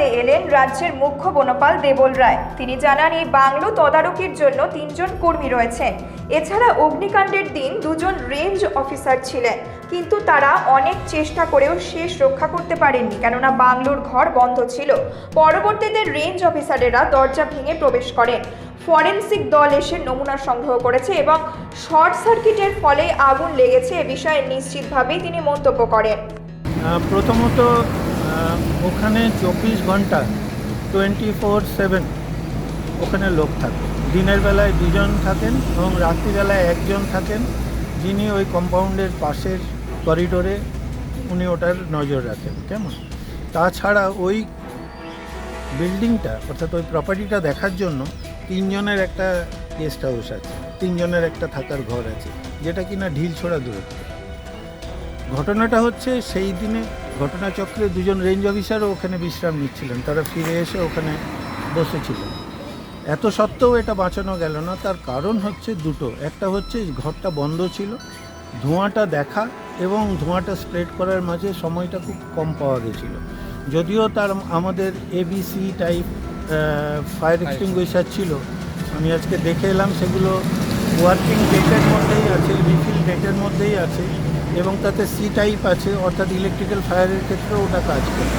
জানাতে এলেন রাজ্যের মুখ্য বনপাল দেবল রায়। তিনি জানান, এই বাংলো তদারকির জন্য 3 জন কর্মী রয়েছেন। এছাড়া অগ্নিকাণ্ডের দিন 2 জন রেঞ্জ অফিসার ছিলেন, কিন্তু তারা অনেক চেষ্টা করেও শেষ রক্ষা করতে পারেননি, কেননা বাংলোর ঘর বন্ধ ছিল। পরবর্তীতে রেঞ্জ অফিসারেরা দরজা ভেঙে প্রবেশ করেন। ফরেনসিক দল এসে নমুনা সংগ্রহ করেছে এবং শর্ট সার্কিটের ফলে আগুন লেগেছে এ বিষয়ে নিশ্চিতভাবেই তিনি মন্তব্য করেন। প্রথমত ওখানে 24 ঘন্টা 24/7 ওখানে লোক থাকে। দিনের বেলায় 2 জন থাকেন এবং রাত্রিবেলায় 1 জন থাকেন, যিনি ওই কম্পাউন্ডের পাশের করিডোরে উনি ওটার নজর রাখেন। কেমন? তাছাড়া ওই বিল্ডিংটা অর্থাৎ ওই প্রপার্টিটা দেখার জন্য 3 জনের একটা গেস্ট হাউস আছে, 3 জনের একটা থাকার ঘর আছে, যেটা কিনা ঢিল ছোড়া দূরত্ব। ঘটনাটা হচ্ছে সেই দিনে ঘটনাচক্রে 2 জন রেঞ্জ অফিসারও ওখানে বিশ্রাম নিচ্ছিলেন, তারা ফিরে এসে ওখানে বসেছিলেন। এত সত্ত্বেও এটা বাঁচানো গেল না। তার কারণ হচ্ছে দুটো। একটা হচ্ছে ঘরটা বন্ধ ছিল, ধোঁয়াটা দেখা এবং ধোঁয়াটা স্প্রেড করার মাঝে সময়টা খুব কম পাওয়া গেছিলো। যদিও তার আমাদের এবিসি টাইপ ফায়ার এক্সটিংগুইশার ছিল, আমি আজকে দেখে এলাম, সেগুলো ওয়ার্কিং ডেটের মধ্যেই আছে, রিফিল ডেটের মধ্যেই আছে এবং তাতে সি টাইপ আছে, অর্থাৎ ইলেকট্রিক্যাল ফায়ারের ক্ষেত্রে ওটা কাজ করে।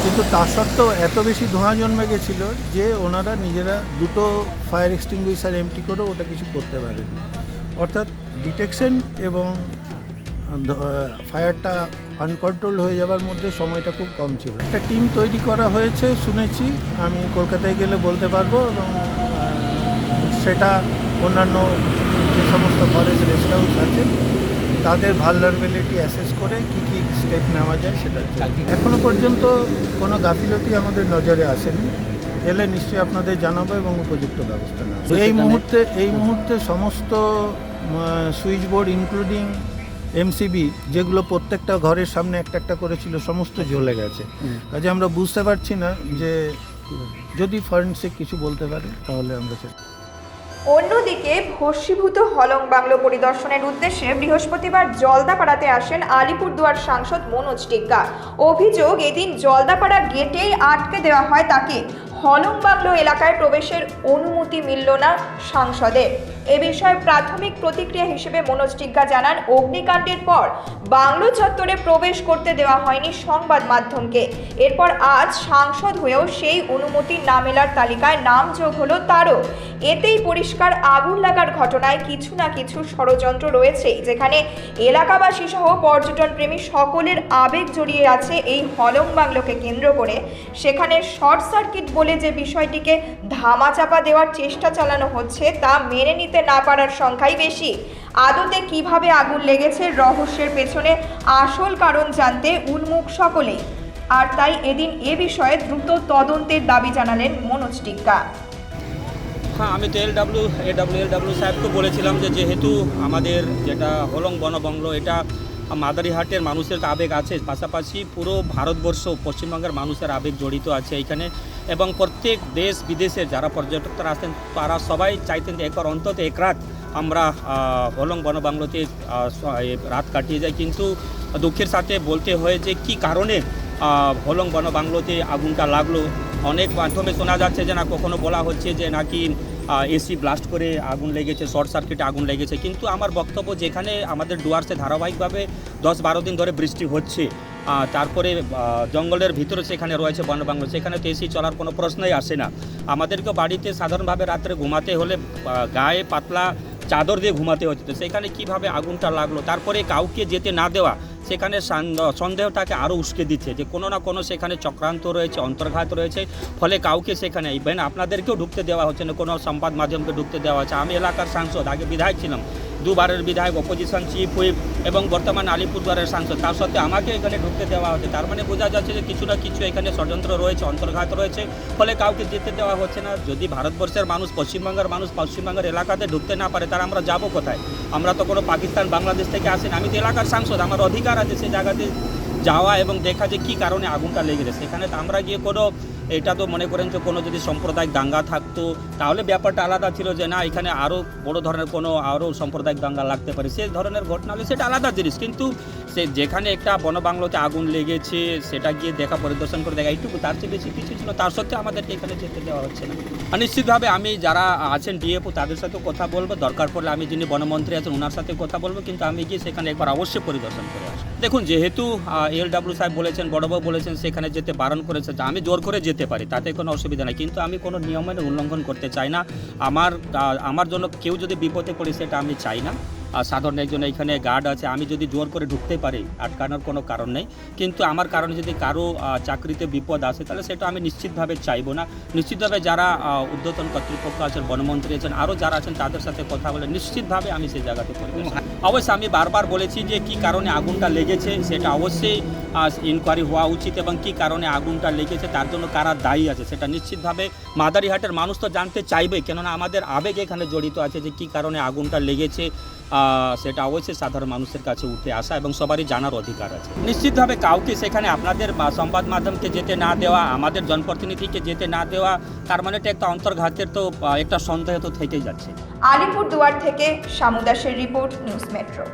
কিন্তু তা সত্ত্বেও এত বেশি ধোঁয়া জন্মে গেছিলো যে ওনারা নিজেরা 2টো ফায়ার এক্সটিংগুইশার এমটি করে ওটা কিছু করতে পারেন। অর্থাৎ ডিটেকশন এবং ফায়ারটা আনকন্ট্রোল হয়ে যাওয়ার মধ্যে সময়টা খুব কম ছিল। একটা টিম তৈরি করা হয়েছে শুনেছি, আমি কলকাতায় গেলে বলতে পারবো, এবং সেটা অন্যান্য যে সমস্ত ফরেস্ট রেস্ট হাউস আছে তাদের ভালনারেবিলিটি অ্যাসেস করে কী কী স্টেপ নেওয়া যায় সেটা। এখনও পর্যন্ত কোনো গাফিলতি আমাদের নজরে আসেনি, এলে নিশ্চয়ই আপনাদের জানাবো এবং উপযুক্ত ব্যবস্থা নেওয়া। এই মুহূর্তে সমস্ত সুইচ বোর্ড ইনক্লুডিং এমসিবি, যেগুলো প্রত্যেকটা ঘরের সামনে একটা একটা করেছিল, সমস্ত জ্বলে গেছে। কাজে আমরা বুঝতে পারছি না যে যদি ফরেনসিক কিছু বলতে পারে তাহলে আমরা অন্যদিকে ভস্মীভূত হলং বাংলো পরিদর্শনের উদ্দেশ্যে বৃহস্পতিবার জলদাপাড়াতে আসেন আলিপুরদুয়ার সাংসদ মনোজ টিগ্গা। অভিযোগ, এদিন জলদাপাড়া গেটেই আটকে দেওয়া হয় তাকে। হলং বাংলো এলাকায় প্রবেশের অনুমতি মিলল না সাংসদের। এ বিষয়ে প্রাথমিক প্রতিক্রিয়া হিসেবে মনোজ টিগ্গা জানান, অগ্নিকাণ্ডের পর বাংলো চত্বরে প্রবেশ করতে দেওয়া হয়নি সংবাদ মাধ্যমকে। এরপর আজ সাংসদ হয়েও সেই অনুমতি না মেলার তালিকায় নাম যোগ হলো তারও। এতেই পরিষ্কার, আগুন লাগার ঘটনায় কিছু না কিছু ষড়যন্ত্র রয়েছেই, যেখানে এলাকাবাসী সহ পর্যটন প্রেমী সকলের আবেগ জড়িয়ে আছে এই হলং বাংলোকে কেন্দ্র করে। সেখানে শর্ট সার্কিট বলে যে বিষয়টিকে ধামাচাপা দেওয়ার চেষ্টা চালানো হচ্ছে তা মেনে নিতে না পারার সংখ্যাই বেশি। আদতে কিভাবে আগুন লেগেছে, রহস্যের পেছনে আসল কারণ জানতে উন্মুখ সকলেই। আর তাই এদিন এ বিষয়ে দ্রুত তদন্তের দাবি জানালেন মনোজ টিগ্গা। হ্যাঁ, আমি তো এডব্লিউ সাহেবকে বলেছিলাম যে যেহেতু আমাদের যেটা হলং বনবাংলো, এটা মাদারিহাটের মানুষের আবেগ আছে, পাশাপাশি পুরো ভারতবর্ষ পশ্চিমবঙ্গের মানুষের আবেগ জড়িত আছে এইখানে, এবং প্রত্যেক দেশ বিদেশের যারা পর্যটকরা আসেন তারা সবাই চাইতেন যে একবার অন্তত এক রাত আমরা হলং বনবাংলোতে রাত কাটিয়ে যাই। কিন্তু দুঃখের সাথে বলতে হয় যে কী কারণে হলং বনবাংলোতে আগুনটা লাগলো। অনেক মাধ্যমে শোনা যাচ্ছে যে না, কখনো বলা হচ্ছে যে নাকি এসি ব্লাস্ট করে আগুন লেগেছে, শর্ট সার্কিটে আগুন লেগেছে। কিন্তু আমার বক্তব্য, যেখানে আমাদের ডুয়ার্সে ধারাবাহিকভাবে 10-12 দিন ধরে বৃষ্টি হচ্ছে, তারপরে জঙ্গলের ভিতরে সেখানে রয়েছে বনবাংলো, সেখানে তো এসি চলার কোনো প্রশ্নই আসে না। আমাদেরকে বাড়িতে সাধারণভাবে রাত্রে ঘুমাতে হলে গায়ে পাতলা চাদর দিয়ে ঘুমাতে হচ্ছে, তো সেখানে কীভাবে আগুনটা লাগলো। তারপরে কাউকে যেতে না দেওয়া, সেখানে সন্দেহটাকে আরও উস্কে দিচ্ছে যে কোনো না কোনো সেখানে চক্রান্ত রয়েছে, অন্তর্ঘাত রয়েছে, ফলে কাউকে সেখানে ইভেন আপনাদেরকেও ঢুকতে দেওয়া হচ্ছে না, কোনো সংবাদ মাধ্যমকে ঢুকতে দেওয়া হচ্ছে। আমি এলাকার সাংসদ, আগে বিধায়ক ছিলাম, 2 বারের বিধায়ক, অপোজিশন চিফ হুইপ এবং বর্তমান আলিপুরদুয়ারের সাংসদ, তার সত্ত্বে আমাকে এখানে ঢুকতে দেওয়া হচ্ছে। তার মানে বোঝা যাচ্ছে যে কিছু না কিছু এখানে ষড়যন্ত্র রয়েছে, অন্তর্ঘাত রয়েছে, ফলে কাউকে যেতে দেওয়া হচ্ছে না। যদি ভারতবর্ষের মানুষ, পশ্চিমবঙ্গের মানুষ পশ্চিমবঙ্গের এলাকাতে ঢুকতে না পারে, তারা আমরা যাবো কোথায়? আমরা তো কোনো পাকিস্তান বাংলাদেশ থেকে আসেন। আমি তো এলাকার সাংসদ, আমার অধিকার আছে সে জায়গাতে যাওয়া এবং দেখা যে কী কারণে আগুনটা লেগেছে। সেখানে তো আমরা গিয়ে কোনো এটা তো মনে করেন যে কোনো যদি সাম্প্রদায়িক দাঙ্গা থাকতো তাহলে ব্যাপারটা আলাদা ছিল, যে না এখানে আরও বড় ধরনের কোনো আরও সাম্প্রদায়িক দাঙ্গা লাগতে পারে, সে ধরনের ঘটনা হলে সেটা আলাদা জিনিস। কিন্তু সে যেখানে একটা বনবাংলোতে আগুন লেগেছে সেটা গিয়ে দেখা, পরিদর্শন করে দেখা, এইটুকু, তার চেয়ে বেশি কিছু ছিল। তার সত্ত্বেও আমাদেরকে এখানে যেতে দেওয়া হচ্ছে না। আর নিশ্চিতভাবে আমি যারা আছেন ডিএফও তাদের সাথে কথা বলবো, দরকার পড়লে আমি যিনি বনমন্ত্রী আছেন ওনার সাথে কথা বলবো, কিন্তু আমি গিয়ে সেখানে একবার অবশ্যই পরিদর্শন করে আসবো। দেখুন, যেহেতু এলডব্লিউ সাহেব বলেছেন, বড়বাবু বলেছেন সেখানে যেতে বারণ করেছে, আমি জোর করে যেতে পারি, তাতে কোনো অসুবিধা নেই, কিন্তু আমি কোনো নিয়মের উল্লঙ্ঘন করতে চাই না। আমার জন্য কেউ যদি বিপদে পড়ে সেটা আমি চাই না। আর সাধারণ একজন এখানে গার্ড আছে, আমি যদি জোর করে ঢুকতে পারি আটকানোর কোনো কারণ নেই, কিন্তু আমার কারণে যদি কারো চাকরিতে বিপদ আসে তাহলে সেটা আমি নিশ্চিতভাবে চাইবো না। নিশ্চিতভাবে যারা ঊর্ধ্বতন কর্তৃপক্ষ আছেন, বনমন্ত্রী আছেন, আরও যারা আছেন তাদের সাথে কথা বলে নিশ্চিতভাবে আমি সেই জায়গাতে পরিদর্শন। অবশ্যই আমি বারবার বলেছি যে কী কারণে আগুনটা লেগেছে সেটা অবশ্যই ইনকোয়ারি হওয়া উচিত, এবং কী কারণে আগুনটা লেগেছে তার জন্য কারা দায়ী আছে সেটা নিশ্চিতভাবে মাদারিহাটের মানুষ তো জানতে চাইবে, কেননা আমাদের আবেগ এখানে জড়িত আছে যে কী কারণে আগুনটা লেগেছে। সেটা অবশ্যই সাধারণ মানুষের কাছে উঠে আসা এবং সবারই জানার অধিকার আছে। নিশ্চিতভাবে কাউকে সেখানে আপনাদের সংবাদ মাধ্যমকে যেতে না দেওয়া, আমাদের জনপ্রতিনিধিকে যেতে না দেওয়া, তার মানে এটা একটা অন্তর্ঘাতের তো একটা সন্দেহ তো থেকেই যাচ্ছে। আলিপুরদুয়ার থেকে শামু দাসের রিপোর্ট, নিউজ মেট্রো।